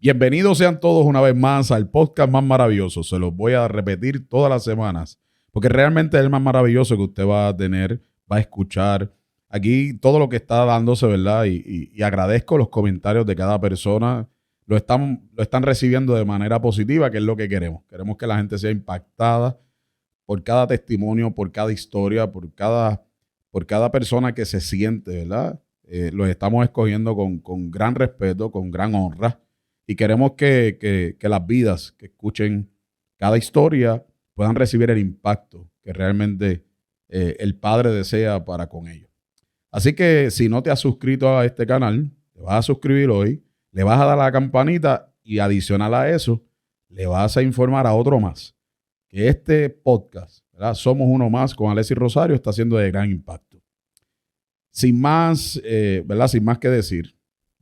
Bienvenidos sean todos una vez más al podcast más maravilloso. Se los voy a repetir todas las semanas, porque realmente es el más maravilloso que usted va a tener, va a escuchar. Aquí todo lo que está dándose, ¿verdad? Y agradezco los comentarios de cada persona. Lo están recibiendo de manera positiva, que es lo que queremos. Queremos que la gente sea impactada por cada testimonio, por cada historia, por cada persona que se siente, ¿verdad? Los estamos escogiendo con gran respeto, con gran honra. Y queremos que las vidas que escuchen cada historia puedan recibir el impacto que realmente el Padre desea para con ellos. Así que si no te has suscrito a este canal, te vas a suscribir hoy, le vas a dar a la campanita y adicional a eso, le vas a informar a otro más que este podcast, ¿verdad? Somos Uno Más con Alexis Rosario, está siendo de gran impacto. Sin más, ¿verdad? Sin más que decir,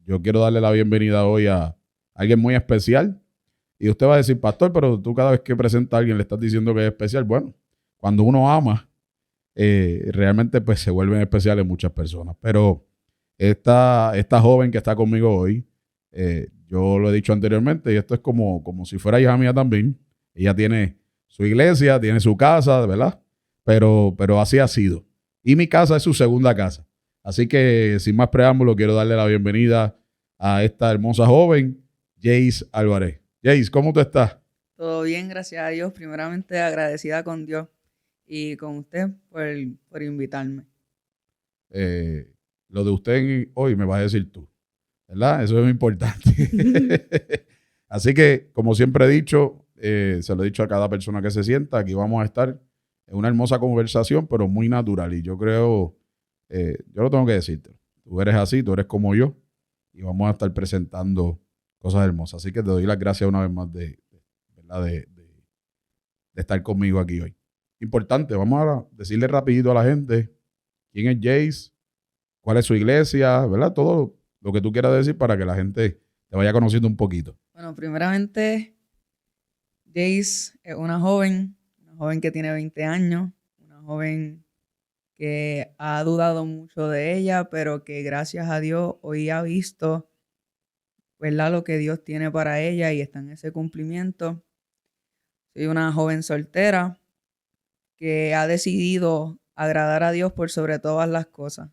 yo quiero darle la bienvenida hoy a alguien muy especial. Y usted va a decir, pastor, pero tú cada vez que presenta a alguien le estás diciendo que es especial. Bueno, cuando uno ama, realmente pues se vuelven especiales muchas personas. Pero esta joven que está conmigo hoy, yo lo he dicho anteriormente, y esto es como si fuera hija mía también. Ella tiene su iglesia, tiene su casa, ¿verdad? Pero así ha sido. Y mi casa es su segunda casa. Así que sin más preámbulo, quiero darle la bienvenida a esta hermosa joven, Jace Álvarez. Jace, ¿cómo tú estás? Todo bien, gracias a Dios. Primeramente agradecida con Dios y con usted por invitarme. Lo de usted hoy me vas a decir tú, ¿verdad? Eso es muy importante. Así que, como siempre he dicho, se lo he dicho a cada persona que se sienta, aquí vamos a estar en una hermosa conversación, pero muy natural. Y yo creo, yo lo tengo que decirte, tú eres así, tú eres como yo, y vamos a estar presentando cosas hermosas. Así que te doy las gracias una vez más ¿verdad? De estar conmigo aquí hoy. Importante, vamos a decirle rapidito a la gente quién es Jace, cuál es su iglesia, ¿verdad? Todo lo que tú quieras decir para que la gente te vaya conociendo un poquito. Bueno, primeramente, Jace es una joven que tiene 20 años, una joven que ha dudado mucho de ella, pero que gracias a Dios hoy ha visto, ¿verdad?, lo que Dios tiene para ella y está en ese cumplimiento. Soy una joven soltera que ha decidido agradar a Dios por sobre todas las cosas.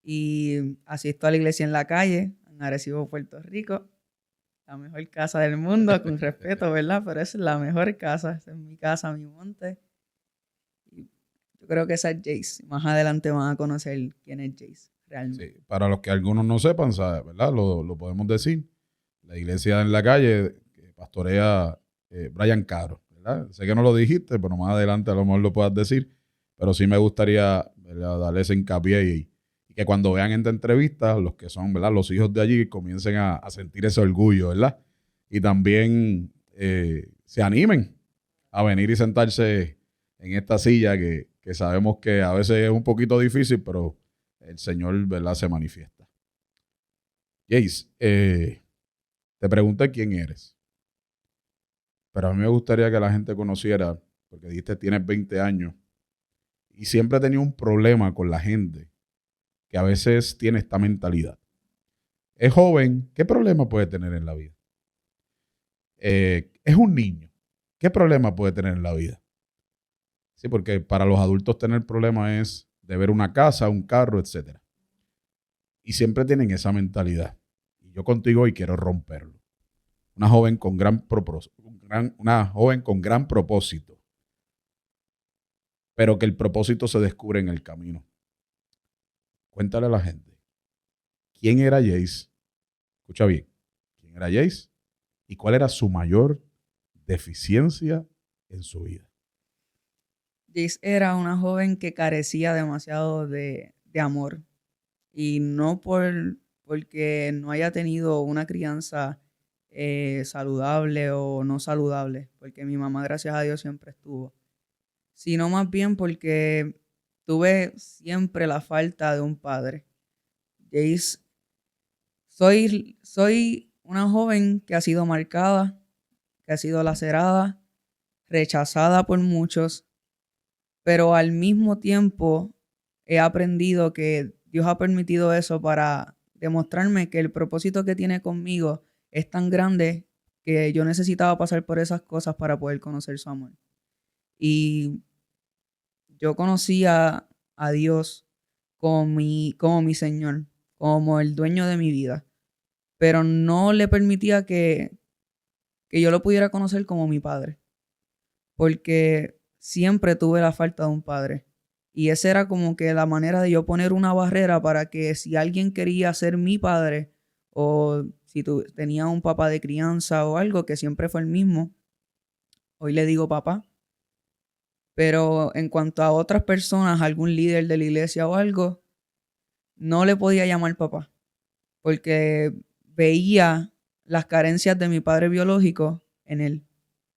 Y asisto a la iglesia en la calle, en Arecibo, Puerto Rico, la mejor casa del mundo, con respeto, ¿verdad? Pero esa es la mejor casa, esa es mi casa, mi monte. Y yo creo que esa es Jace. Más adelante van a conocer quién es Jace realmente. Sí, para los que algunos no sepan, ¿sabes? ¿Verdad? Lo podemos decir. La iglesia en la calle que pastorea Brian Caro, ¿verdad? Sé que no lo dijiste, pero más adelante a lo mejor lo puedas decir. Pero sí me gustaría, ¿verdad?, darle ese hincapié y que cuando vean esta entrevista, los que son, ¿verdad?, los hijos de allí comiencen a sentir ese orgullo, ¿verdad? Y también se animen a venir y sentarse en esta silla que sabemos que a veces es un poquito difícil, pero el Señor, ¿verdad?, se manifiesta. Jace, te pregunté quién eres, pero a mí me gustaría que la gente conociera, porque dijiste tienes 20 años, y siempre he tenido un problema con la gente que a veces tiene esta mentalidad. Es joven, ¿qué problema puede tener en la vida? Es un niño, ¿qué problema puede tener en la vida? Sí, porque para los adultos tener problemas es de ver una casa, un carro, etcétera. Y siempre tienen esa mentalidad. Y yo contigo hoy quiero romperlo. Una joven con una joven con gran propósito, pero que el propósito se descubre en el camino. Cuéntale a la gente, ¿quién era Jace? Escucha bien, ¿quién era Jace? ¿Y cuál era su mayor deficiencia en su vida? Jace era una joven que carecía demasiado de amor. Y no porque no haya tenido una crianza saludable o no saludable, porque mi mamá, gracias a Dios, siempre estuvo, sino más bien porque tuve siempre la falta de un padre. Jace, soy una joven que ha sido marcada, que ha sido lacerada, rechazada por muchos, pero al mismo tiempo he aprendido que Dios ha permitido eso para demostrarme que el propósito que tiene conmigo es tan grande que yo necesitaba pasar por esas cosas para poder conocer su amor. Y yo conocía a Dios como mi Señor, como el dueño de mi vida, pero no le permitía que yo lo pudiera conocer como mi padre, porque siempre tuve la falta de un padre. Y esa era como que la manera de yo poner una barrera para que si alguien quería ser mi padre o si tenía un papá de crianza o algo que siempre fue el mismo, hoy le digo papá. Pero en cuanto a otras personas, algún líder de la iglesia o algo, no le podía llamar papá, porque veía las carencias de mi padre biológico en él,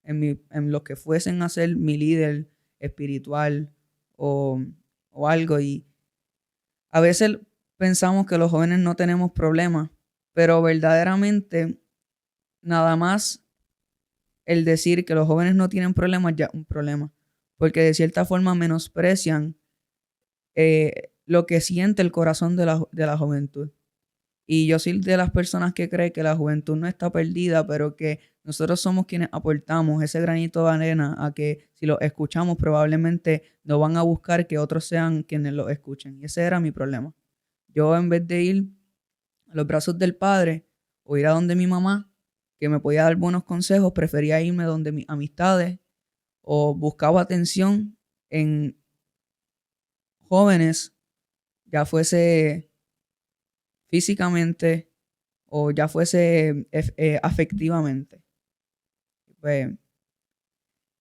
en los que fuesen a ser mi líder espiritual o, o algo. Y a veces pensamos que los jóvenes no tenemos problemas, pero verdaderamente nada más el decir que los jóvenes no tienen problemas ya es un problema, porque de cierta forma menosprecian lo que siente el corazón de la juventud. Y yo soy de las personas que cree que la juventud no está perdida, pero que nosotros somos quienes aportamos ese granito de arena a que si lo escuchamos probablemente no van a buscar que otros sean quienes lo escuchen. Y ese era mi problema. Yo en vez de ir a los brazos del padre o ir a donde mi mamá, que me podía dar buenos consejos, prefería irme donde mis amistades o buscaba atención en jóvenes, ya fuese físicamente o ya fuese afectivamente. Pues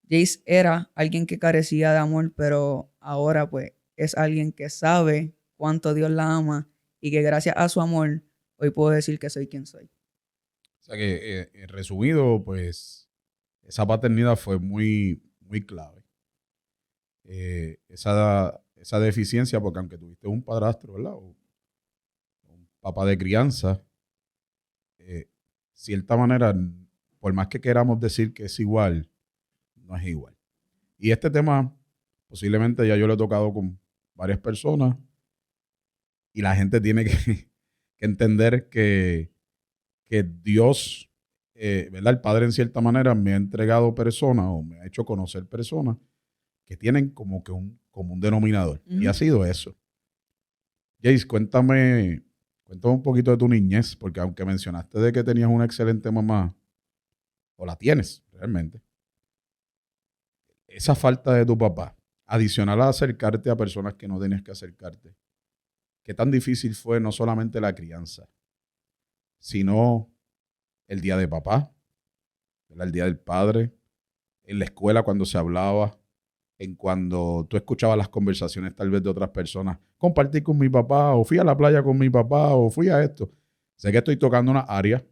Jace era alguien que carecía de amor, pero ahora pues es alguien que sabe cuánto Dios la ama y que gracias a su amor hoy puedo decir que soy quien soy. O sea que, resumido, pues, esa paternidad fue muy, muy clave. Esa deficiencia, porque aunque tuviste un padrastro, ¿verdad? O un papá de crianza, cierta manera, por más que queramos decir que es igual, no es igual. Y este tema, posiblemente ya yo lo he tocado con varias personas y la gente tiene que, que entender que Dios, ¿verdad? El Padre en cierta manera me ha entregado personas o me ha hecho conocer personas que tienen como que un común denominador. Y ha sido eso. Jace, cuéntame un poquito de tu niñez, porque aunque mencionaste de que tenías una excelente mamá, o la tienes realmente, esa falta de tu papá, adicional a acercarte a personas que no tenías que acercarte, ¿qué tan difícil fue no solamente la crianza, sino el día de papá, ¿verdad? El día del padre, en la escuela cuando se hablaba, en cuando tú escuchabas las conversaciones tal vez de otras personas, compartí con mi papá, o fui a la playa con mi papá, o fui a esto? Sé que estoy tocando una área,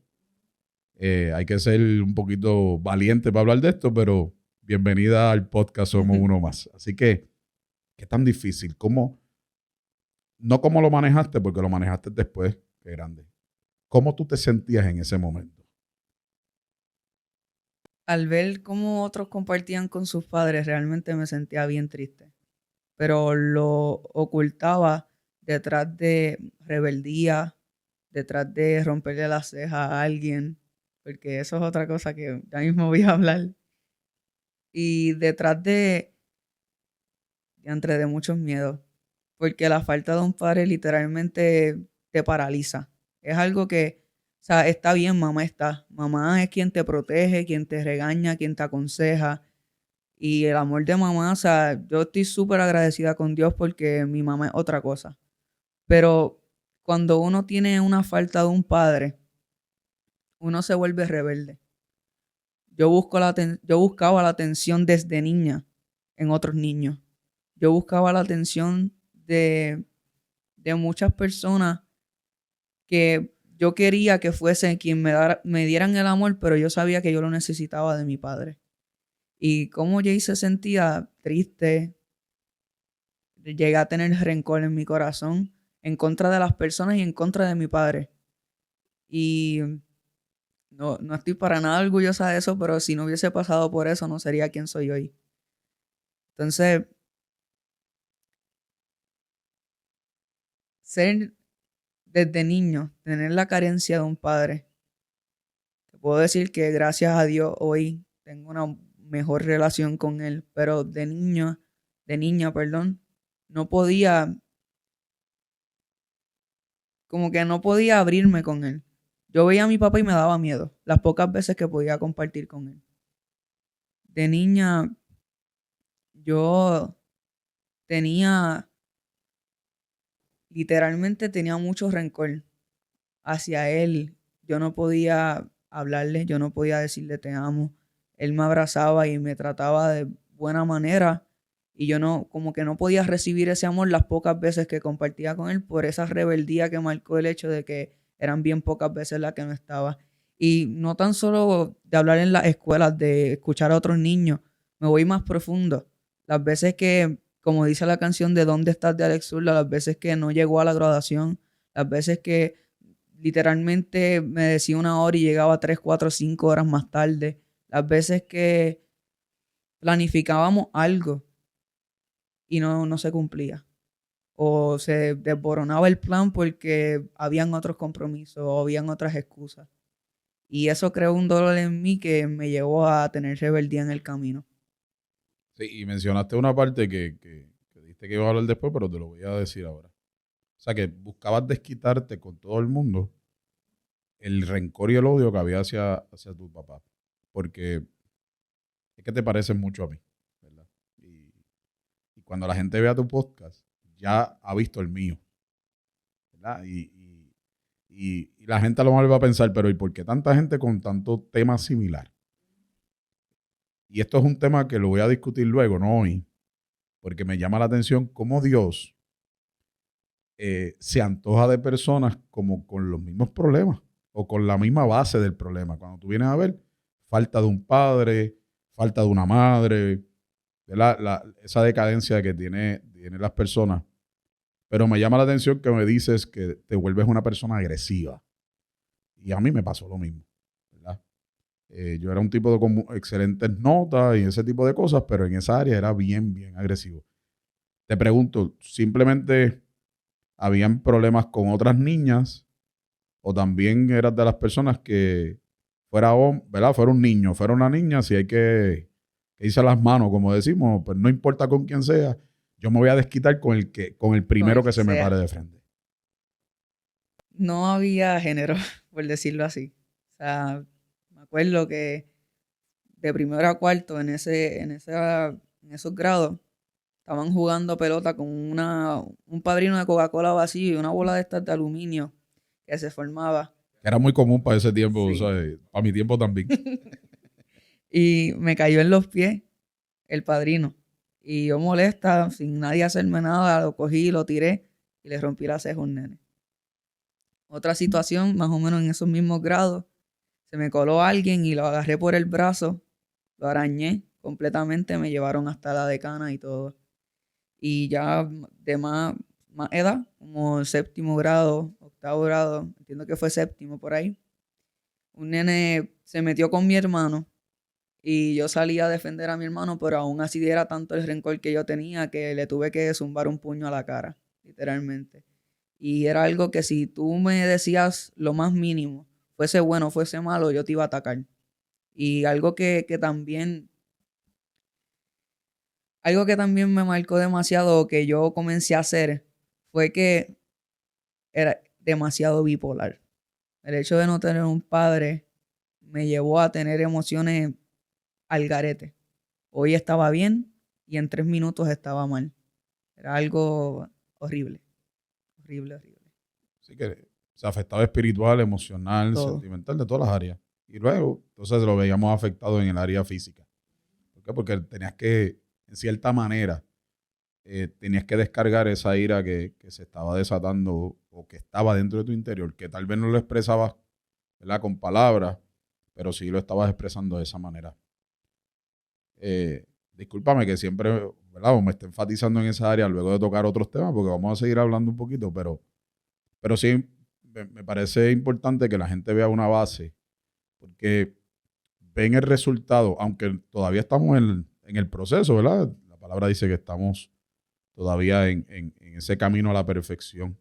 hay que ser un poquito valiente para hablar de esto, pero bienvenida al podcast Somos Uno Más. Así que, ¿qué tan difícil? ¿Cómo? No cómo lo manejaste, porque lo manejaste después, qué grande. ¿Cómo tú te sentías en ese momento? Al ver cómo otros compartían con sus padres, realmente me sentía bien triste, pero lo ocultaba detrás de rebeldía, detrás de romperle la ceja a alguien, porque eso es otra cosa que ya mismo voy a hablar, y detrás de muchos miedos, porque la falta de un padre literalmente te paraliza. Es algo que, o sea, está bien, mamá está. Mamá es quien te protege, quien te regaña, quien te aconseja. Y el amor de mamá, o sea, yo estoy súper agradecida con Dios porque mi mamá es otra cosa. Pero cuando uno tiene una falta de un padre, uno se vuelve rebelde. Yo buscaba la atención desde niña en otros niños. Yo buscaba la atención de muchas personas que yo quería que fuesen quien me dieran el amor, pero yo sabía que yo lo necesitaba de mi padre. Y como Jay se sentía triste, llegué a tener rencor en mi corazón en contra de las personas y en contra de mi padre. Y no estoy para nada orgullosa de eso, pero si no hubiese pasado por eso, no sería quien soy hoy. Entonces, ser desde niño, tener la carencia de un padre, puedo decir que gracias a Dios hoy tengo una mejor relación con él, pero de niña, perdón, no podía, como que no podía abrirme con él. Yo veía a mi papá y me daba miedo, las pocas veces que podía compartir con él. De niña, yo tenía, literalmente tenía mucho rencor hacia él. Yo no podía hablarle, yo no podía decirle te amo. Él me abrazaba y me trataba de buena manera y yo no, como que no podía recibir ese amor las pocas veces que compartía con él por esa rebeldía que marcó el hecho de que eran bien pocas veces las que no estaba. Y no tan solo de hablar en las escuelas, de escuchar a otros niños, me voy más profundo. Las veces que, como dice la canción de ¿Dónde estás de Alex Zurdo?, las veces que no llegó a la graduación, las veces que literalmente me decía 1 hora y llegaba 3, 4, 5 horas más tarde. Las veces que planificábamos algo y no se cumplía. O se desboronaba el plan porque habían otros compromisos o habían otras excusas. Y eso creó un dolor en mí que me llevó a tener rebeldía en el camino. Sí, y mencionaste una parte que dijiste que iba a hablar después, pero te lo voy a decir ahora. O sea, que buscabas desquitarte con todo el mundo el rencor y el odio que había hacia tu papá. Porque es que te pareces mucho a mí, ¿verdad? Y cuando la gente vea tu podcast, ya ha visto el mío, ¿verdad? Y la gente a lo mejor va a pensar, pero ¿y por qué tanta gente con tanto tema similar? Y esto es un tema que lo voy a discutir luego, no hoy, porque me llama la atención cómo Dios se antoja de personas como con los mismos problemas o con la misma base del problema. Cuando tú vienes a ver, falta de un padre, falta de una madre, de esa decadencia que tienen las personas. Pero me llama la atención que me dices que te vuelves una persona agresiva. Y a mí me pasó lo mismo, ¿verdad? Yo era un tipo con excelentes notas y ese tipo de cosas, pero en esa área era bien, bien agresivo. Te pregunto, ¿simplemente habían problemas con otras niñas o también eras de las personas que ¿verdad? Fuera un niño, fuera una niña, si hay que irse a las manos, como decimos, pues no importa con quién sea, yo me voy a desquitar con el Con primero el que que se me sea. pare de frente? No había género, por decirlo así. O sea, me acuerdo que de primero a cuarto en esos grados estaban jugando pelota con un padrino de Coca-Cola vacío y una bola de estas de aluminio que se formaba. Era muy común para ese tiempo, Sí. ¿sabes? Para mi tiempo también. Y me cayó en los pies el padrino. Y yo molesta, sin nadie hacerme nada, lo cogí, lo tiré y le rompí la ceja a un nene. Otra situación, más o menos en esos mismos grados, se me coló alguien y lo agarré por el brazo, lo arañé completamente, me llevaron hasta la decana y todo. Y ya de más edad, como 7.º grado, 8.º grado, entiendo que fue 7.º por ahí, un nene se metió con mi hermano y yo salí a defender a mi hermano, pero aún así era tanto el rencor que yo tenía que le tuve que zumbar un puño a la cara, literalmente. Y era algo que si tú me decías lo más mínimo, fuese bueno, fuese malo, yo te iba a atacar. Y algo que también me marcó demasiado, que yo comencé a hacer, fue que era demasiado bipolar. El hecho de no tener un padre me llevó a tener emociones al garete. Hoy estaba bien y en 3 minutos estaba mal. Era algo horrible, horrible, horrible. Así que se afectaba espiritual, emocional, Todo. sentimental, de todas las áreas. Y luego, entonces lo veíamos afectado en el área física. ¿Por qué? Porque tenías que, en cierta manera, tenías que descargar esa ira que se estaba desatando o que estaba dentro de tu interior, que tal vez no lo expresabas, ¿verdad? Con palabras, pero sí lo estabas expresando de esa manera. Discúlpame que siempre, ¿verdad? Me esté enfatizando en esa área luego de tocar otros temas, porque vamos a seguir hablando un poquito, pero sí me parece importante que la gente vea una base, porque ven el resultado, aunque todavía estamos en el proceso, ¿verdad? La palabra dice que estamos todavía en ese camino a la perfección.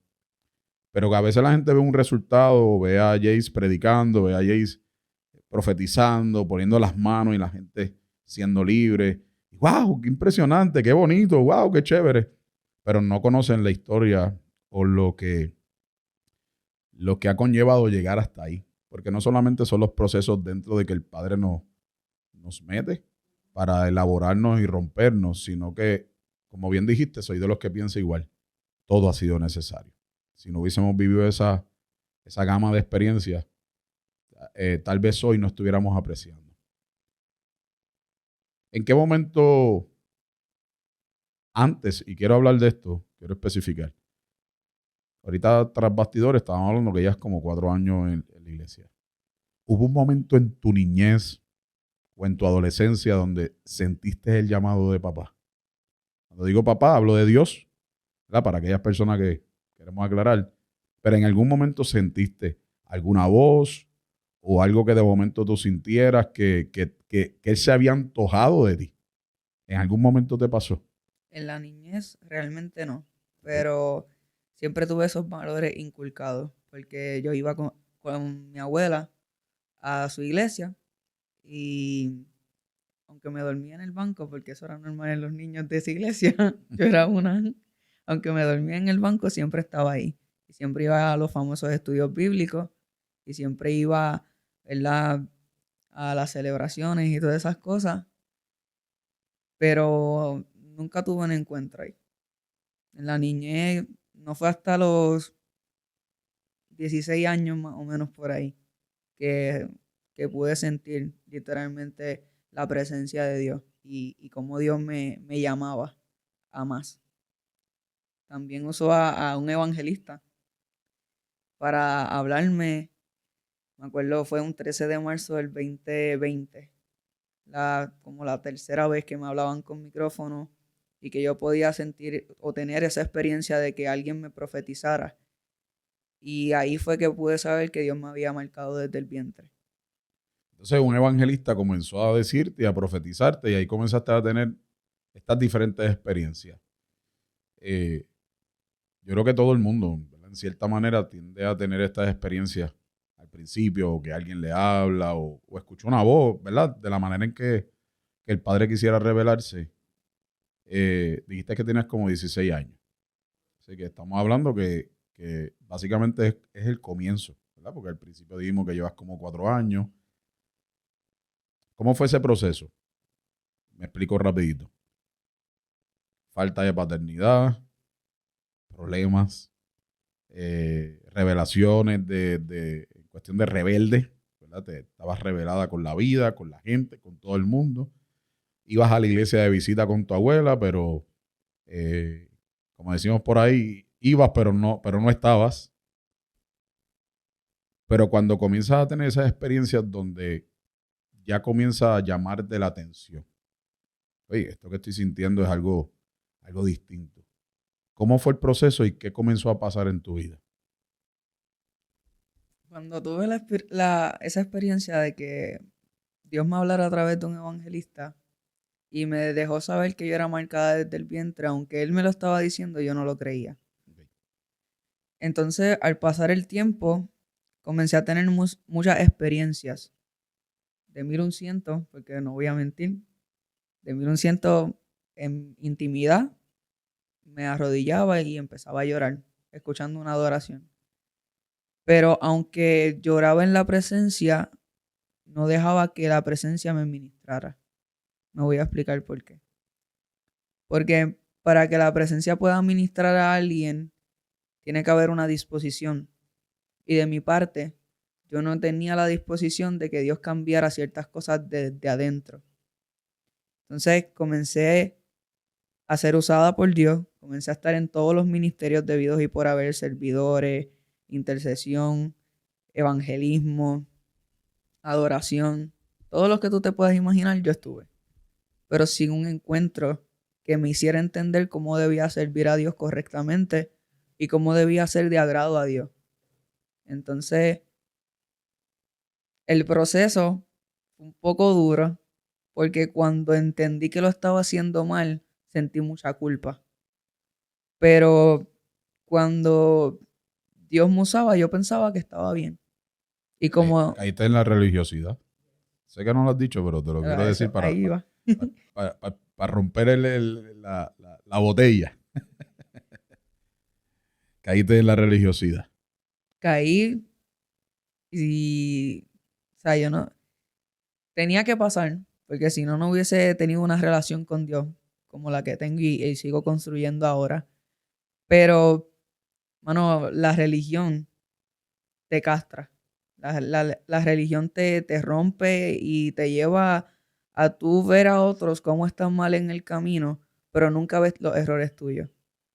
Pero que a veces la gente ve un resultado, ve a Jace predicando, ve a Jace profetizando, poniendo las manos y la gente siendo libre. ¡Wow! ¡Qué impresionante! ¡Qué bonito! ¡Wow! ¡Qué chévere! Pero no conocen la historia o lo que ha conllevado llegar hasta ahí. Porque no solamente son los procesos dentro de que el Padre nos mete para elaborarnos y rompernos, sino que, como bien dijiste, soy de los que piensa igual. Todo ha sido necesario. Si no hubiésemos vivido esa gama de experiencias, tal vez hoy no estuviéramos apreciando. ¿En qué momento antes, y quiero hablar de esto, quiero especificar, ahorita tras bastidores estábamos hablando que ya es como 4 años en la iglesia. ¿Hubo un momento en tu niñez o en tu adolescencia donde sentiste el llamado de papá? Cuando digo papá, hablo de Dios, ¿verdad? Para aquellas personas que queremos aclarar. Pero en algún momento sentiste alguna voz o algo que de momento tú sintieras que Él se había antojado de ti. ¿En algún momento te pasó? En la niñez realmente no, pero siempre tuve esos valores inculcados, porque yo iba con mi abuela a su iglesia y aunque me dormía en el banco, porque eso era normal en los niños de esa iglesia, yo era una, aunque me dormía en el banco, siempre estaba ahí. Y siempre iba a los famosos estudios bíblicos y siempre iba, ¿verdad?, a las celebraciones y todas esas cosas, pero nunca tuve un encuentro ahí. En la niñez no fue hasta los 16 años más o menos por ahí que, que pude sentir literalmente la presencia de Dios y cómo Dios me llamaba a más. También usó a un evangelista para hablarme. Me acuerdo, fue un 13 de marzo del 2020, como la tercera vez que me hablaban con micrófono y que yo podía sentir o tener esa experiencia de que alguien me profetizara. Y ahí fue que pude saber que Dios me había marcado desde el vientre. Entonces un evangelista comenzó a decirte y a profetizarte y ahí comenzaste a tener estas diferentes experiencias. Yo creo que todo el mundo, ¿verdad?, en cierta manera tiende a tener estas experiencias al principio, o que alguien le habla o escucha una voz, ¿verdad? De la manera en que el padre quisiera revelarse. Dijiste que tienes como 16 años. Así que estamos hablando que básicamente es el comienzo, ¿verdad? Porque al principio dijimos que llevas como 4 años. ¿Cómo fue ese proceso? Me explico rapidito. Falta de paternidad, problemas, revelaciones en cuestión de rebelde, ¿verdad? Te estabas rebelada con la vida, con la gente, con todo el mundo. Ibas a la iglesia de visita con tu abuela, pero como decimos por ahí, ibas, pero no estabas. Pero cuando comienzas a tener esas experiencias donde ya comienza a llamarte la atención. Oye, esto que estoy sintiendo es algo distinto. ¿Cómo fue el proceso y qué comenzó a pasar en tu vida? Cuando tuve esa experiencia de que Dios me hablara a través de un evangelista y me dejó saber que yo era marcada desde el vientre, aunque él me lo estaba diciendo, yo no lo creía. Okay. Entonces, al pasar el tiempo, comencé a tener muchas experiencias. De 1100, porque no voy a mentir, de 1100 en intimidad, me arrodillaba y empezaba a llorar, escuchando una adoración. Pero aunque lloraba en la presencia, no dejaba que la presencia me ministrara. Me voy a explicar por qué. Porque para que la presencia pueda ministrar a alguien, tiene que haber una disposición. Y de mi parte, yo no tenía la disposición de que Dios cambiara ciertas cosas desde adentro. Entonces comencé a ser usada por Dios, comencé a estar en todos los ministerios debidos y por haber, servidores, intercesión, evangelismo, adoración, todo lo que tú te puedas imaginar, yo estuve. Pero sin un encuentro que me hiciera entender cómo debía servir a Dios correctamente y cómo debía ser de agrado a Dios. Entonces, el proceso fue un poco duro porque cuando entendí que lo estaba haciendo mal, sentí mucha culpa. Pero cuando Dios me usaba, yo pensaba que estaba bien. Y como Caíste en la religiosidad. Sé que no lo has dicho, pero te lo quiero decir para Ahí va. romper la botella. Caíste en la religiosidad. Caí y, o sea, yo no, tenía que pasar, porque si no, no hubiese tenido una relación con Dios como la que tengo y sigo construyendo ahora. Pero, mano, la religión te castra. La religión te rompe y te lleva a tú ver a otros cómo están mal en el camino, pero nunca ves los errores tuyos.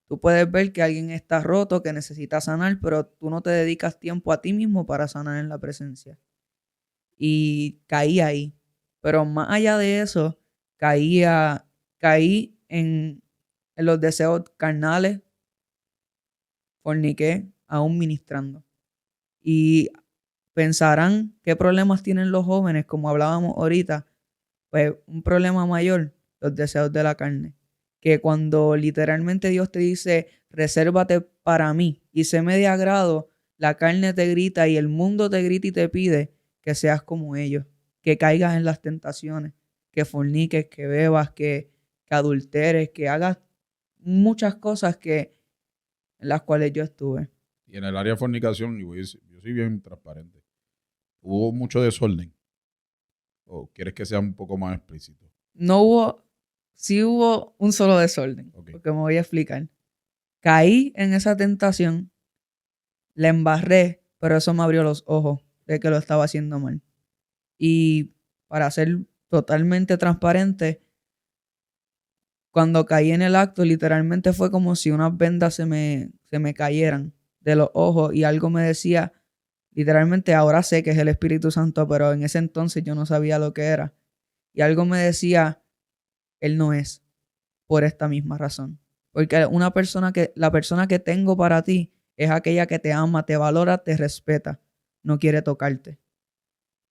Tú puedes ver que alguien está roto, que necesita sanar, pero tú no te dedicas tiempo a ti mismo para sanar en la presencia. Y caí ahí. Pero más allá de eso, caí en los deseos carnales, forniqué, aún ministrando. Y pensarán qué problemas tienen los jóvenes, como hablábamos ahorita. Pues un problema mayor, los deseos de la carne. Que cuando literalmente Dios te dice, resérvate para mí y séme de agrado, la carne te grita y el mundo te grita y te pide que seas como ellos, que caigas en las tentaciones, que forniques, que bebas, que adulteres, que hagas muchas cosas en las cuales yo estuve. Y en el área de fornicación, yo soy bien transparente. ¿Hubo mucho desorden? ¿O quieres que sea un poco más explícito? No hubo, sí hubo un solo desorden, Okay. porque me voy a explicar. Caí en esa tentación, la embarré, pero eso me abrió los ojos de que lo estaba haciendo mal. Y para ser totalmente transparente, cuando caí en el acto, literalmente fue como si unas vendas se me cayeran de los ojos y algo me decía, literalmente ahora sé que es el Espíritu Santo, pero en ese entonces yo no sabía lo que era. Y algo me decía, Él no es, por esta misma razón. Porque la persona que tengo para ti es aquella que te ama, te valora, te respeta, no quiere tocarte.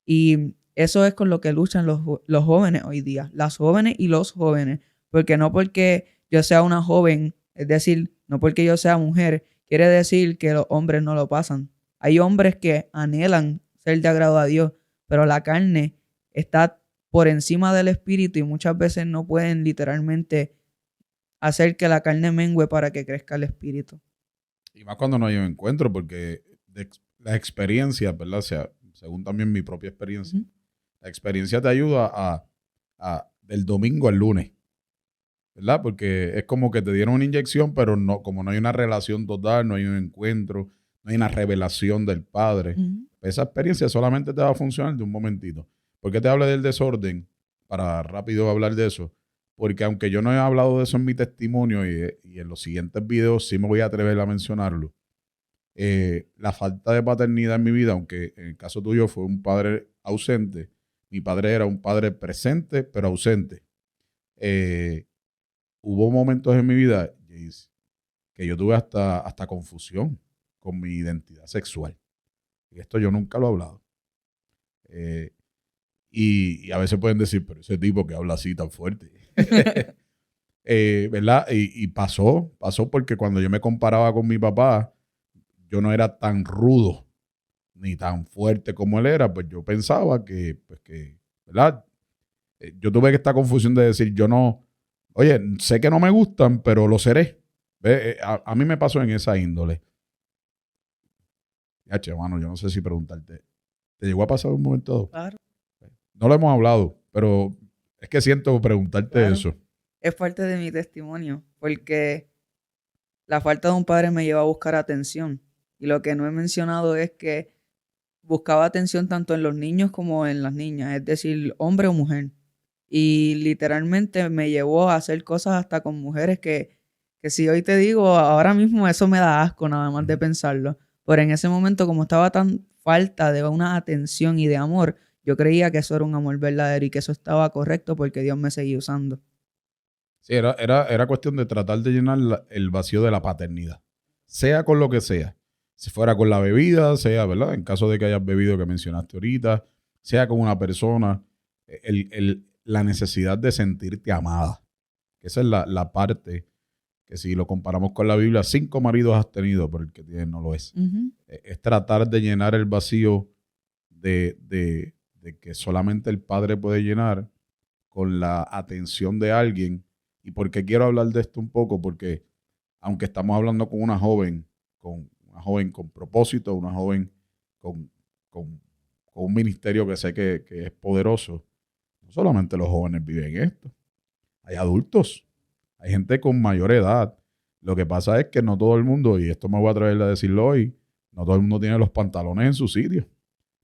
Y eso es con lo que luchan los jóvenes hoy día, las jóvenes y los jóvenes, porque no porque yo sea una joven, es decir, no porque yo sea mujer, quiere decir que los hombres no lo pasan. Hay hombres que anhelan ser de agrado a Dios, pero la carne está por encima del espíritu y muchas veces no pueden literalmente hacer que la carne mengue para que crezca el espíritu. Y más cuando no hay un encuentro, porque las experiencias, ¿verdad? O sea, según también mi propia experiencia, la experiencia te ayuda del domingo al lunes, ¿verdad? Porque es como que te dieron una inyección, pero no, como no hay una relación total, no hay un encuentro, no hay una revelación del Padre. Esa experiencia solamente te va a funcionar de un momentito. ¿Por qué te hablo del desorden? Para rápido hablar de eso. Porque aunque yo no he hablado de eso en mi testimonio y en los siguientes videos sí me voy a atrever a mencionarlo, la falta de paternidad en mi vida, aunque en el caso tuyo fue un padre ausente, mi padre era un padre presente pero ausente. Hubo momentos en mi vida, Jace, que yo tuve hasta confusión con mi identidad sexual. Y esto yo nunca lo he hablado. Y a veces pueden decir, pero ese tipo que habla así tan fuerte. ¿Verdad? Y pasó porque cuando yo me comparaba con mi papá, yo no era tan rudo ni tan fuerte como él era, pues yo pensaba que ¿verdad? Yo tuve esta confusión de decir, yo no, oye, sé que no me gustan, pero lo seré. A mí me pasó en esa índole. Ya, che, mano, yo no sé si preguntarte, ¿te llegó a pasar un momento dado? Claro. No lo hemos hablado, pero es que siento preguntarte Claro. eso. Es parte de mi testimonio, porque la falta de un padre me lleva a buscar atención. Y lo que no he mencionado es que buscaba atención tanto en los niños como en las niñas, es decir, hombre o mujer. Y literalmente me llevó a hacer cosas hasta con mujeres que si hoy te digo, ahora mismo eso me da asco nada más de pensarlo. Pero en ese momento, como estaba tan falta de una atención y de amor, yo creía que eso era un amor verdadero y que eso estaba correcto porque Dios me seguía usando. Sí, era cuestión de tratar de llenar el vacío de la paternidad, sea con lo que sea. Si fuera con la bebida, sea, ¿verdad? En caso de que hayas bebido que mencionaste ahorita, sea con una persona, la necesidad de sentirte amada. Esa es la parte que si lo comparamos con la Biblia, 5 maridos has tenido, pero el que tienes no lo es. Es tratar de llenar el vacío de de que solamente el Padre puede llenar con la atención de alguien. ¿Y por qué quiero hablar de esto un poco? Porque aunque estamos hablando con una joven con propósito, una joven con, con- con un ministerio que sé que es poderoso, no solamente los jóvenes viven esto, hay adultos, hay gente con mayor edad. Lo que pasa es que no todo el mundo, y esto me voy a atrever a decirlo hoy, no todo el mundo tiene los pantalones en su sitio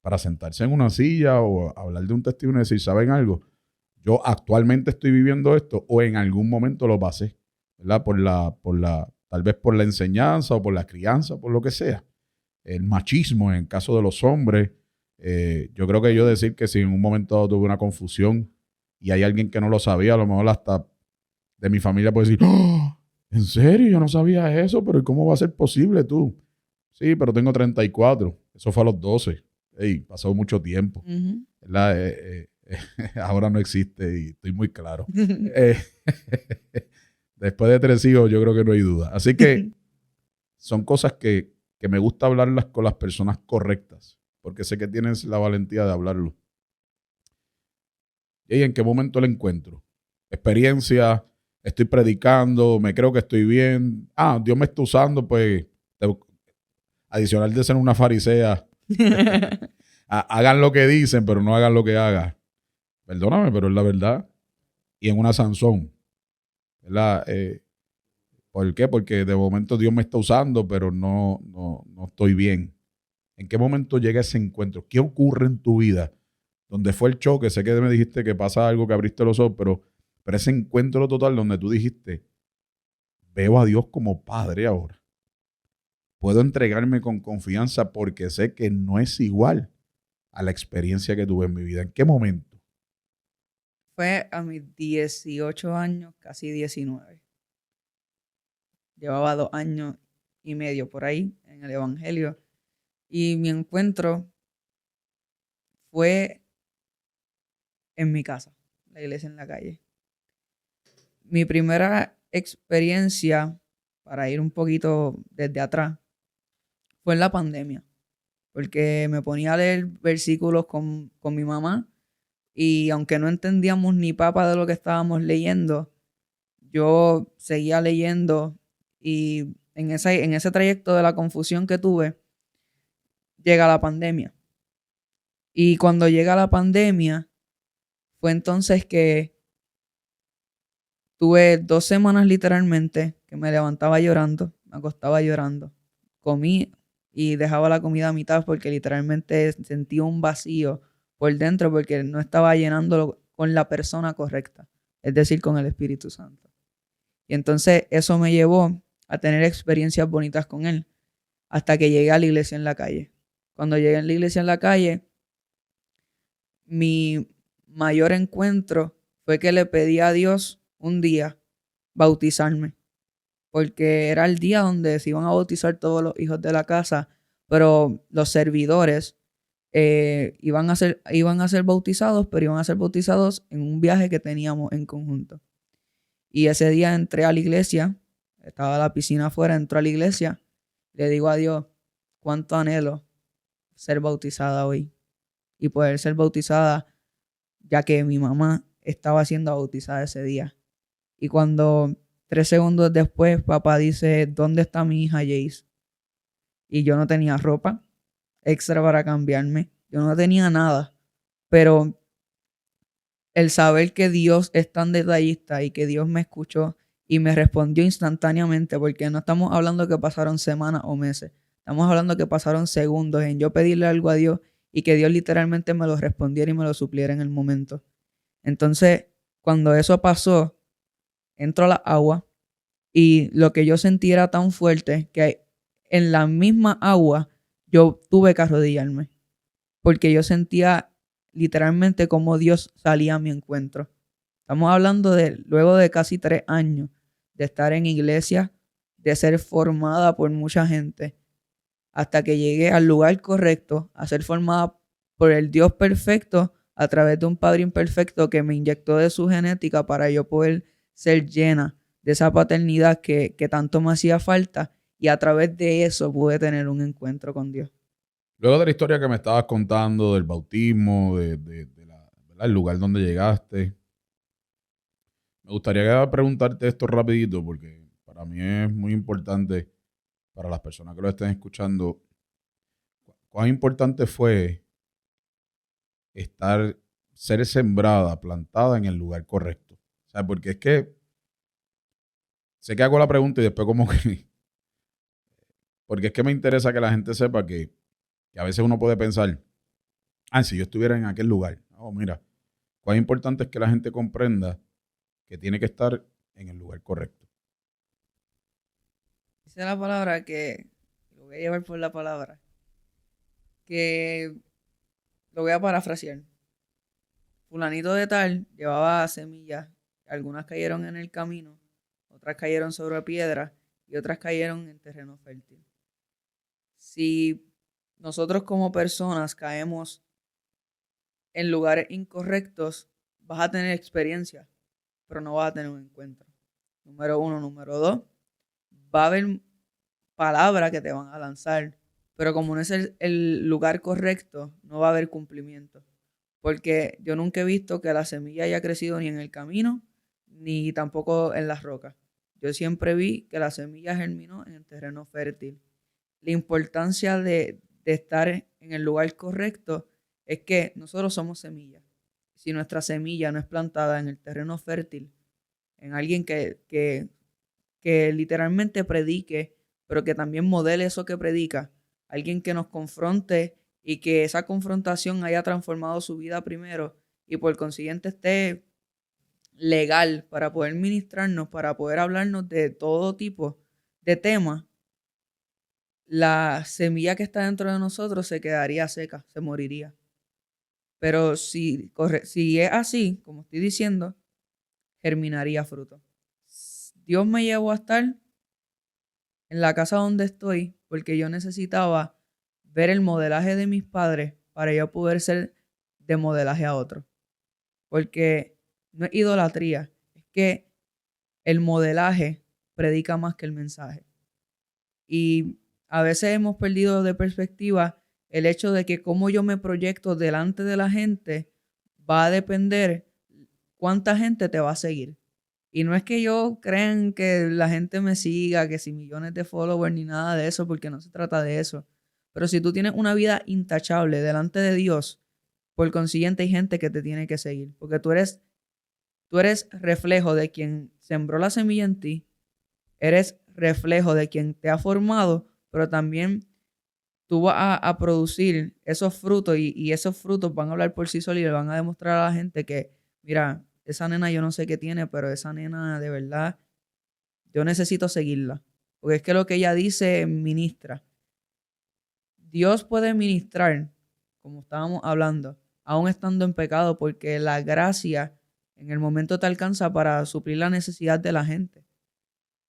para sentarse en una silla o hablar de un testimonio y decir, ¿saben algo? Yo actualmente estoy viviendo esto o en algún momento lo pasé, ¿verdad? Tal vez por la enseñanza o por la crianza, por lo que sea. El machismo en el caso de los hombres. Yo creo que yo decir que si en un momento dado tuve una confusión y hay alguien que no lo sabía, a lo mejor hasta de mi familia puede decir, ¡oh! ¿En serio? Yo no sabía eso, pero ¿cómo va a ser posible tú? Sí, pero tengo 34. Eso fue a los 12. Ey, pasó mucho tiempo. Ujú. ¿Verdad? Ahora no existe y estoy muy claro. Eh, Después de 3 hijos, yo creo que no hay duda. Así que son cosas que me gusta hablarlas con las personas correctas, porque sé que tienes la valentía de hablarlo. ¿Y en qué momento lo encuentro? Experiencia, estoy predicando, me creo que estoy bien. Ah, Dios me está usando, pues, adicional de ser una farisea, hagan lo que dicen, pero no hagan lo que hagan. Perdóname, pero es la verdad. Y en una Sansón, ¿verdad? ¿Por qué? Porque de momento Dios me está usando, pero no estoy bien. ¿En qué momento llega ese encuentro? ¿Qué ocurre en tu vida? Donde fue el choque, sé que me dijiste que pasa algo, que abriste los ojos, pero ese encuentro total donde tú dijiste, veo a Dios como Padre ahora. Puedo entregarme con confianza porque sé que no es igual a la experiencia que tuve en mi vida. ¿En qué momento? Fue a mis 18 años, casi 19. Llevaba 2 años y medio por ahí en el Evangelio. Y mi encuentro fue en mi casa, la iglesia en la calle. Mi primera experiencia, para ir un poquito desde atrás, fue en la pandemia. Porque me ponía a leer versículos con mi mamá y aunque no entendíamos ni papa de lo que estábamos leyendo, yo seguía leyendo y en ese trayecto de la confusión que tuve, llega la pandemia. Y cuando llega la pandemia, fue entonces que tuve 2 semanas literalmente que me levantaba llorando, me acostaba llorando. Comí y dejaba la comida a mitad porque literalmente sentía un vacío por dentro porque no estaba llenándolo con la persona correcta, es decir, con el Espíritu Santo. Y entonces eso me llevó a tener experiencias bonitas con Él hasta que llegué a la iglesia en la calle. Cuando llegué a la iglesia en la calle, mi mayor encuentro fue que le pedí a Dios un día bautizarme, porque era el día donde se iban a bautizar todos los hijos de la casa, pero los servidores iban a ser bautizados, pero iban a ser bautizados en un viaje que teníamos en conjunto. Y ese día entré a la iglesia, estaba la piscina afuera, entró a la iglesia, le digo a Dios, cuánto anhelo ser bautizada hoy y poder ser bautizada, ya que mi mamá estaba siendo bautizada ese día. Y cuando 3 segundos después, papá dice, ¿dónde está mi hija Jace? Y yo no tenía ropa extra para cambiarme, yo no tenía nada, pero el saber que Dios es tan detallista y que Dios me escuchó y me respondió instantáneamente, porque no estamos hablando que pasaron semanas o meses, estamos hablando que pasaron segundos en yo pedirle algo a Dios y que Dios literalmente me lo respondiera y me lo supliera en el momento. Entonces, cuando eso pasó, entro a la agua y lo que yo sentí era tan fuerte que en la misma agua yo tuve que arrodillarme, porque yo sentía literalmente como Dios salía a mi encuentro. Estamos hablando de luego de casi 3 años de estar en iglesia, de ser formada por mucha gente, hasta que llegué al lugar correcto, a ser formada por el Dios perfecto a través de un Padre imperfecto que me inyectó de su genética para yo poder ser llena de esa paternidad que tanto me hacía falta, y a través de eso pude tener un encuentro con Dios. Luego de la historia que me estabas contando del bautismo, ¿verdad? El lugar donde llegaste, me gustaría preguntarte esto rapidito porque para mí es muy importante para las personas que lo estén escuchando. ¿Cuán importante fue estar, ser sembrada, plantada en el lugar correcto? O sea, porque es que sé que hago la pregunta y después como que, porque es que me interesa que la gente sepa que a veces uno puede pensar, si yo estuviera en aquel lugar, oh, mira, cuán importante es que la gente comprenda que tiene que estar en el lugar correcto. Dice la palabra que, lo voy a llevar por la palabra, que lo voy a parafrasear. Fulanito de tal llevaba semillas, algunas cayeron en el camino, otras cayeron sobre piedras y otras cayeron en terreno fértil. Si nosotros como personas caemos en lugares incorrectos, vas a tener experiencia, pero no vas a tener un encuentro. Número uno. Número dos, va a haber palabras que te van a lanzar, pero como no es el lugar correcto, no va a haber cumplimiento. Porque yo nunca he visto que la semilla haya crecido ni en el camino, ni tampoco en las rocas. Yo siempre vi que la semilla germinó en el terreno fértil. La importancia de estar en el lugar correcto es que nosotros somos semillas. Si nuestra semilla no es plantada en el terreno fértil, en alguien que literalmente predique, pero que también modele eso que predica, alguien que nos confronte y que esa confrontación haya transformado su vida primero y por consiguiente esté legal para poder ministrarnos, para poder hablarnos de todo tipo de temas, la semilla que está dentro de nosotros se quedaría seca, se moriría. Pero si es así, como estoy diciendo, germinaría fruto. Dios me llevó a estar en la casa donde estoy porque yo necesitaba ver el modelaje de mis padres para yo poder ser de modelaje a otro. Porque no es idolatría, es que el modelaje predica más que el mensaje. Y a veces hemos perdido de perspectiva el hecho de que cómo yo me proyecto delante de la gente va a depender cuánta gente te va a seguir. Y no es que yo crean que la gente me siga, que si millones de followers ni nada de eso, porque no se trata de eso. Pero si tú tienes una vida intachable delante de Dios, por consiguiente hay gente que te tiene que seguir, porque tú eres reflejo de quien sembró la semilla en ti, eres reflejo de quien te ha formado, pero también tú vas a producir esos frutos y esos frutos van a hablar por sí solos y le van a demostrar a la gente que, mira, esa nena yo no sé qué tiene, pero esa nena de verdad, yo necesito seguirla. Porque es que lo que ella dice ministra. Dios puede ministrar, como estábamos hablando, aún estando en pecado, porque la gracia en el momento te alcanza para suplir la necesidad de la gente.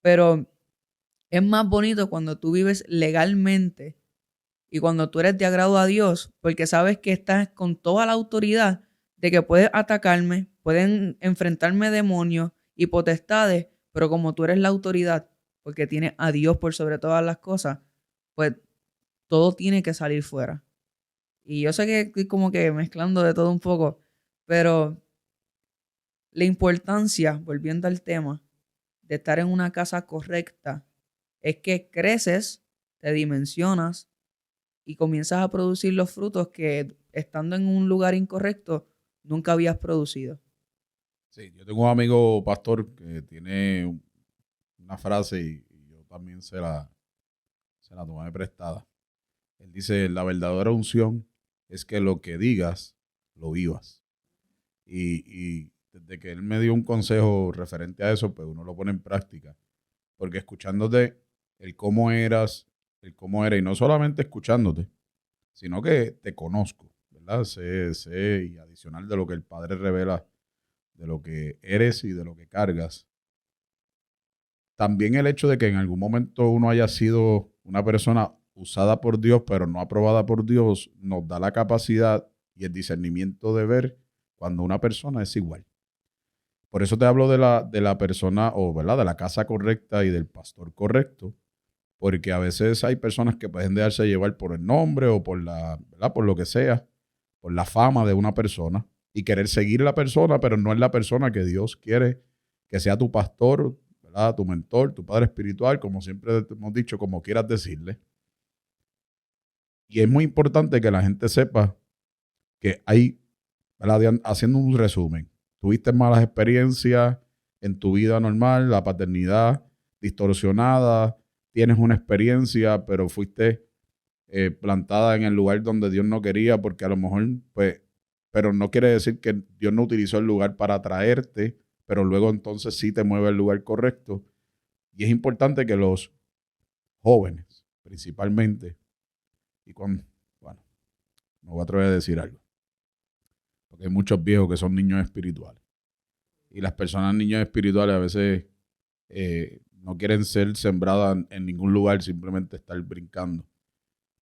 Pero es más bonito cuando tú vives legalmente y cuando tú eres de agrado a Dios, porque sabes que estás con toda la autoridad de que puedes atacarme, pueden enfrentarme demonios y potestades, pero como tú eres la autoridad, porque tienes a Dios por sobre todas las cosas, pues todo tiene que salir fuera. Y yo sé que estoy como que mezclando de todo un poco, pero la importancia, volviendo al tema, de estar en una casa correcta, es que creces, te dimensionas y comienzas a producir los frutos que estando en un lugar incorrecto nunca habías producido. Sí, yo tengo un amigo pastor que tiene una frase y yo también se la tomé prestada. Él dice, la verdadera unción es que lo que digas, lo vivas. Y desde que él me dio un consejo referente a eso, pues uno lo pone en práctica. Porque escuchándote el cómo era, y no solamente escuchándote, sino que te conozco, ¿verdad? Sé, y adicional de lo que el Padre revela, de lo que eres y de lo que cargas. También el hecho de que en algún momento uno haya sido una persona usada por Dios, pero no aprobada por Dios, nos da la capacidad y el discernimiento de ver cuando una persona es igual. Por eso te hablo de la persona, o ¿verdad? De la casa correcta y del pastor correcto, porque a veces hay personas que pueden dejarse llevar por el nombre o por ¿verdad? Por lo que sea, por la fama de una persona y querer seguir a la persona, pero no es la persona que Dios quiere que sea tu pastor, ¿verdad? Tu mentor, tu padre espiritual, como siempre te hemos dicho, como quieras decirle. Y es muy importante que la gente sepa que hay, ¿verdad? Haciendo un resumen, tuviste malas experiencias en tu vida normal, la paternidad distorsionada, tienes una experiencia, pero fuiste plantada en el lugar donde Dios no quería, porque a lo mejor, pues, pero no quiere decir que Dios no utilizó el lugar para atraerte, pero luego entonces sí te mueve al lugar correcto. Y es importante que los jóvenes, principalmente, y bueno, me voy a atrever a decir algo, porque hay muchos viejos que son niños espirituales. Y las personas niños espirituales a veces no quieren ser sembradas en ningún lugar, simplemente estar brincando.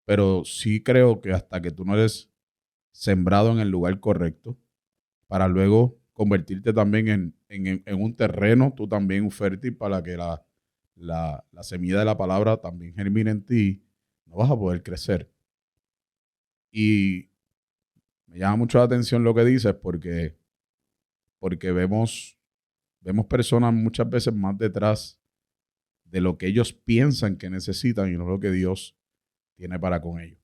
Pero sí creo que hasta que tú no eres sembrado en el lugar correcto, para luego convertirte también en un terreno, tú también fértil para que la semilla de la palabra también germine en ti, no vas a poder crecer. Y me llama mucho la atención lo que dices porque vemos personas muchas veces más detrás de lo que ellos piensan que necesitan y no lo que Dios tiene para con ellos.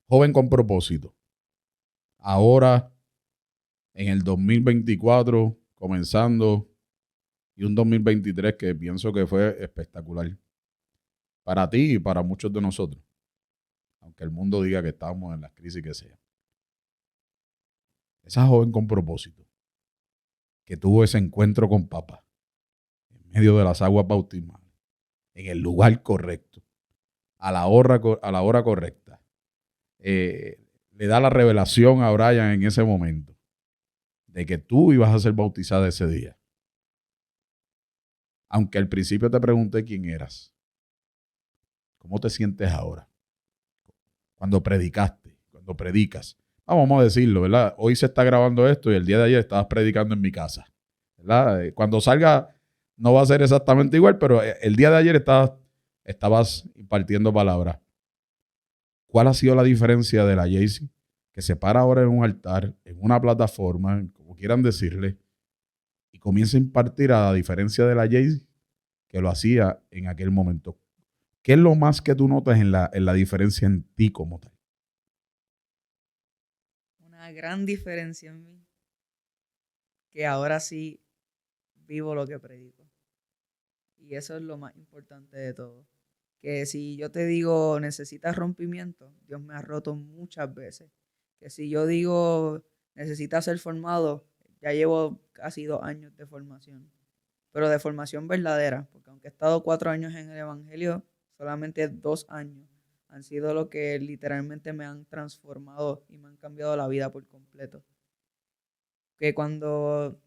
Joven con propósito. Ahora, en el 2024, comenzando, y un 2023 que pienso que fue espectacular para ti y para muchos de nosotros, aunque el mundo diga que estamos en las crisis que sea. Esa joven con propósito, que tuvo ese encuentro con papá, en medio de las aguas bautismales, en el lugar correcto, a la hora correcta, le da la revelación a Brian en ese momento de que tú ibas a ser bautizada ese día. Aunque al principio te pregunté quién eras, ¿cómo te sientes ahora? Cuando predicaste, cuando predicas. Vamos a decirlo, ¿verdad? Hoy se está grabando esto y el día de ayer estabas predicando en mi casa, ¿verdad? Cuando salga no va a ser exactamente igual, pero el día de ayer estabas impartiendo palabras. ¿Cuál ha sido la diferencia de la Jaycee que se para ahora en un altar, en una plataforma, como quieran decirle, y comienza a impartir a la diferencia de la Jaycee que lo hacía en aquel momento? ¿Qué es lo más que tú notas en la diferencia en ti como tal? Una gran diferencia en mí, que ahora sí vivo lo que predico. Y eso es lo más importante de todo. Que si yo te digo necesitas rompimiento, Dios me ha roto muchas veces. Que si yo digo necesitas ser formado, ya llevo casi 2 años de formación. Pero de formación verdadera, porque aunque he estado 4 años en el Evangelio, solamente 2 años han sido lo que literalmente me han transformado y me han cambiado la vida por completo. Que cuando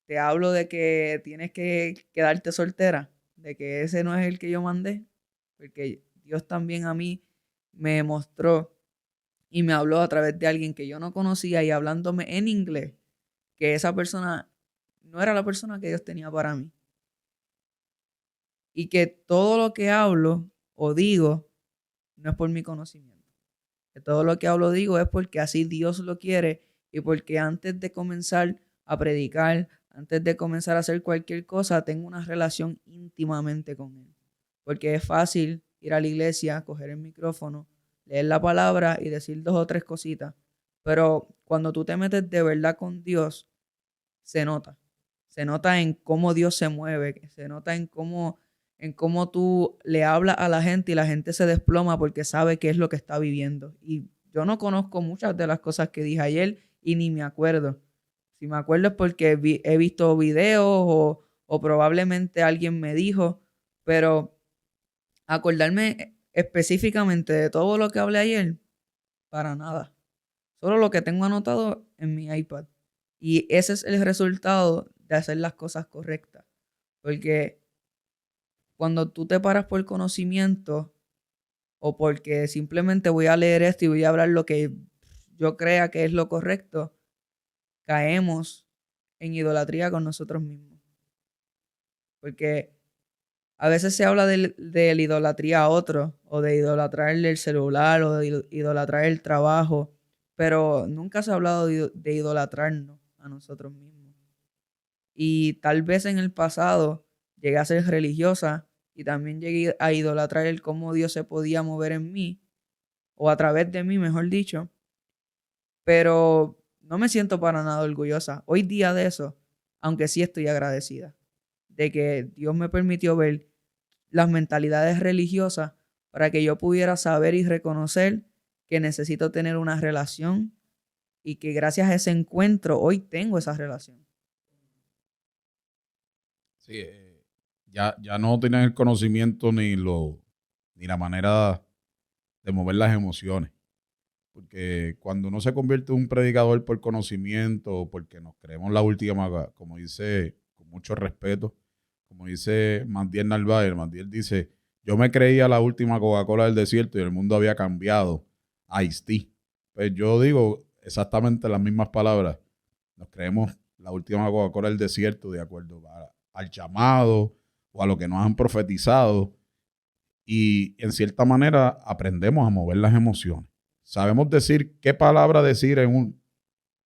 te hablo de que tienes que quedarte soltera, de que ese no es el que yo mandé, porque Dios también a mí me mostró y me habló a través de alguien que yo no conocía y hablándome en inglés, que esa persona no era la persona que Dios tenía para mí. Y que todo lo que hablo o digo no es por mi conocimiento. Que todo lo que hablo o digo es porque así Dios lo quiere y porque antes de comenzar a predicar, antes de comenzar a hacer cualquier cosa, tengo una relación íntimamente con Él. Porque es fácil ir a la iglesia, coger el micrófono, leer la palabra y decir 2 o 3 cositas. Pero cuando tú te metes de verdad con Dios, se nota. Se nota en cómo Dios se mueve, se nota en cómo tú le hablas a la gente y la gente se desploma porque sabe qué es lo que está viviendo. Y yo no conozco muchas de las cosas que dije ayer y ni me acuerdo. Si me acuerdo es porque he visto videos o probablemente alguien me dijo, pero acordarme específicamente de todo lo que hablé ayer, para nada. Solo lo que tengo anotado en mi iPad. Y ese es el resultado de hacer las cosas correctas. Porque cuando tú te paras por conocimiento o porque simplemente voy a leer esto y voy a hablar lo que yo crea que es lo correcto, caemos en idolatría con nosotros mismos. Porque A veces se habla de la idolatría a otro, o de idolatrar el celular, o de idolatrar el trabajo, pero nunca se ha hablado de idolatrarnos a nosotros mismos. Y tal vez en el pasado llegué a ser religiosa y también llegué a idolatrar el cómo Dios se podía mover en mí, o a través de mí, mejor dicho, pero no me siento para nada orgullosa hoy día de eso, aunque sí estoy agradecida de que Dios me permitió ver las mentalidades religiosas para que yo pudiera saber y reconocer que necesito tener una relación y que gracias a ese encuentro hoy tengo esa relación. Sí, ya no tienen el conocimiento ni la manera de mover las emociones. Porque cuando uno se convierte en un predicador por conocimiento o porque nos creemos la última, como dice, con mucho respeto, como dice Mandiel Narváez, Mandiel dice, yo me creía la última Coca-Cola del desierto y el mundo había cambiado a Ice-T. Pues yo digo exactamente las mismas palabras. Nos creemos la última Coca-Cola del desierto de acuerdo al llamado o a lo que nos han profetizado y en cierta manera aprendemos a mover las emociones. Sabemos decir qué palabra decir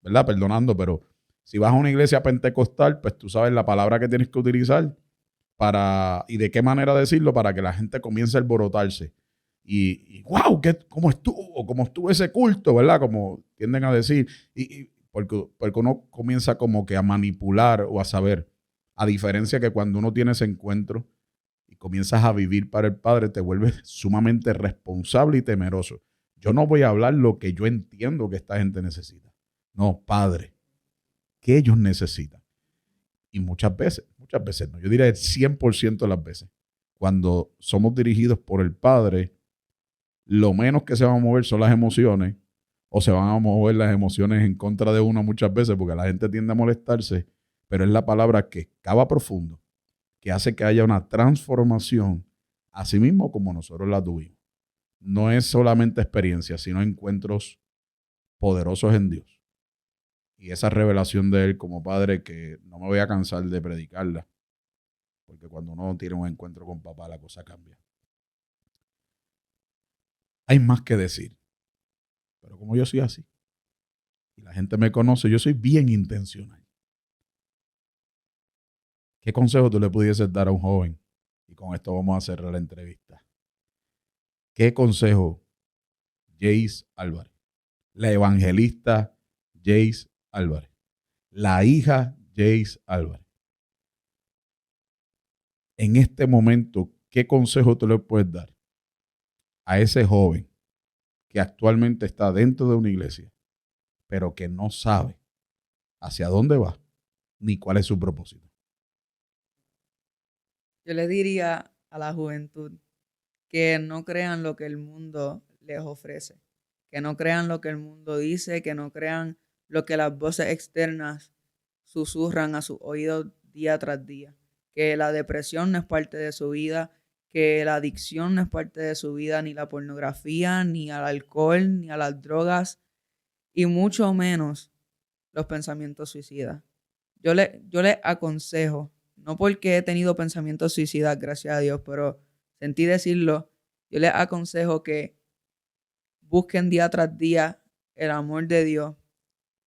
¿verdad? Perdonando, pero si vas a una iglesia pentecostal, pues tú sabes la palabra que tienes que utilizar y de qué manera decirlo para que la gente comience a alborotarse. Y wow, cómo estuvo ese culto, ¿verdad? Como tienden a decir. Porque uno comienza como que a manipular o a saber, a diferencia que cuando uno tiene ese encuentro y comienzas a vivir para el Padre, te vuelves sumamente responsable y temeroso. Yo no voy a hablar lo que yo entiendo que esta gente necesita. No, Padre, ¿qué ellos necesitan? Y muchas veces no, yo diría el 100% de las veces, cuando somos dirigidos por el Padre, lo menos que se van a mover son las emociones, o se van a mover las emociones en contra de uno muchas veces, porque la gente tiende a molestarse, pero es la palabra que cava profundo, que hace que haya una transformación, así mismo como nosotros la tuvimos. No es solamente experiencia, sino encuentros poderosos en Dios. Y esa revelación de Él como Padre que no me voy a cansar de predicarla, porque cuando uno tiene un encuentro con papá la cosa cambia. Hay más que decir, pero como yo soy así y la gente me conoce, yo soy bien intencional. ¿Qué consejo tú le pudieses dar a un joven? Y con esto vamos a cerrar la entrevista. ¿Qué consejo Jace Álvarez, la evangelista Jace Álvarez, la hija Jace Álvarez, en este momento, qué consejo tú le puedes dar a ese joven que actualmente está dentro de una iglesia, pero que no sabe hacia dónde va ni cuál es su propósito? Yo le diría a la juventud que no crean lo que el mundo les ofrece, que no crean lo que el mundo dice, que no crean lo que las voces externas susurran a sus oídos día tras día, que la depresión no es parte de su vida, que la adicción no es parte de su vida, ni la pornografía, ni al alcohol, ni a las drogas, y mucho menos los pensamientos suicidas. Yo le aconsejo, no porque he tenido pensamientos suicidas, gracias a Dios, pero sentí decirlo, yo les aconsejo que busquen día tras día el amor de Dios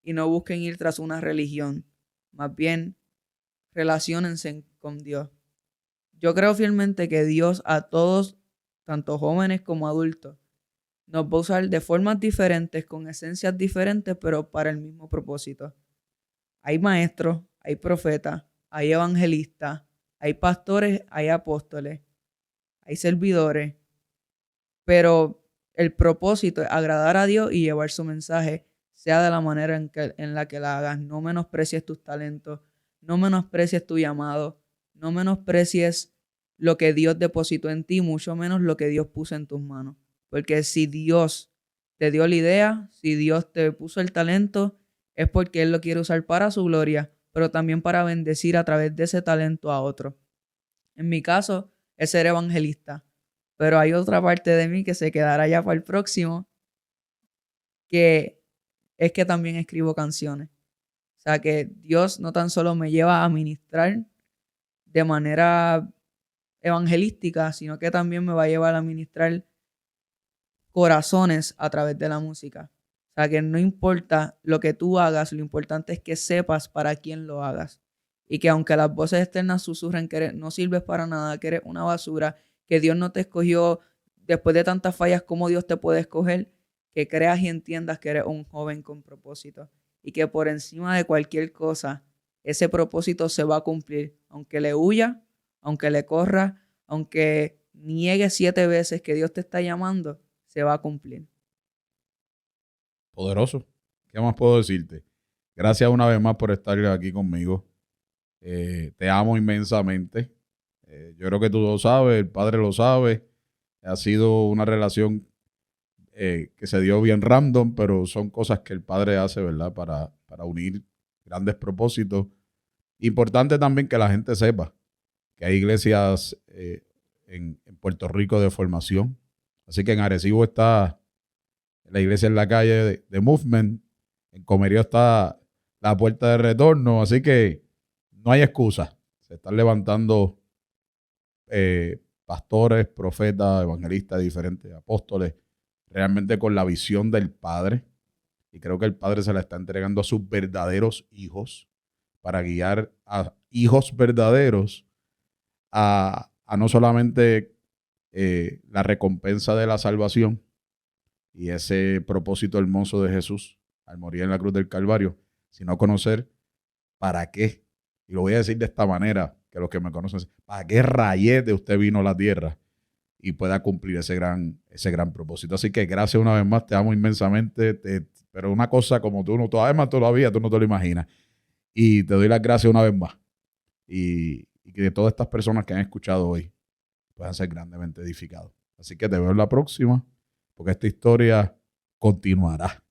y no busquen ir tras una religión. Más bien, relaciónense con Dios. Yo creo fielmente que Dios a todos, tanto jóvenes como adultos, nos va a usar de formas diferentes, con esencias diferentes, pero para el mismo propósito. Hay maestros, hay profetas, hay evangelistas, hay pastores, hay apóstoles, hay servidores, pero el propósito es agradar a Dios y llevar su mensaje, sea de la manera en la que la hagas. No menosprecies tus talentos, no menosprecies tu llamado, no menosprecies lo que Dios depositó en ti, mucho menos lo que Dios puso en tus manos. Porque si Dios te dio la idea, si Dios te puso el talento, es porque Él lo quiere usar para su gloria, pero también para bendecir a través de ese talento a otros. En mi caso, es ser evangelista. Pero hay otra parte de mí que se quedará ya para el próximo, que es que también escribo canciones. O sea, que Dios no tan solo me lleva a ministrar de manera evangelística, sino que también me va a llevar a ministrar corazones a través de la música. O sea, que no importa lo que tú hagas, lo importante es que sepas para quién lo hagas. Y que aunque las voces externas susurren que no sirves para nada, que eres una basura, que Dios no te escogió después de tantas fallas, ¿cómo Dios te puede escoger? Que creas y entiendas que eres un joven con propósito. Y que por encima de cualquier cosa, ese propósito se va a cumplir. Aunque le huya, aunque le corra, aunque niegue 7 veces que Dios te está llamando, se va a cumplir. Poderoso. ¿Qué más puedo decirte? Gracias una vez más por estar aquí conmigo. Te amo inmensamente. Yo creo que tú lo sabes, el Padre lo sabe. Ha sido una relación que se dio bien random, pero son cosas que el Padre hace, ¿verdad? Para unir grandes propósitos. Importante también que la gente sepa que hay iglesias en Puerto Rico de formación. Así que en Arecibo está la iglesia en la calle de Movement. En Comerío está la Puerta de Retorno. Así que no hay excusa. Se están levantando pastores, profetas, evangelistas, diferentes apóstoles, realmente con la visión del Padre. Y creo que el Padre se la está entregando a sus verdaderos hijos para guiar a hijos verdaderos a no solamente la recompensa de la salvación y ese propósito hermoso de Jesús al morir en la cruz del Calvario, sino conocer para qué. Y lo voy a decir de esta manera, que los que me conocen, para qué rayete usted vino a la tierra y pueda cumplir ese gran propósito. Así que gracias una vez más, te amo inmensamente, pero una cosa como tú no, todavía tú no te lo imaginas. Y te doy las gracias una vez más. Y que todas estas personas que han escuchado hoy puedan ser grandemente edificados. Así que te veo en la próxima, porque esta historia continuará.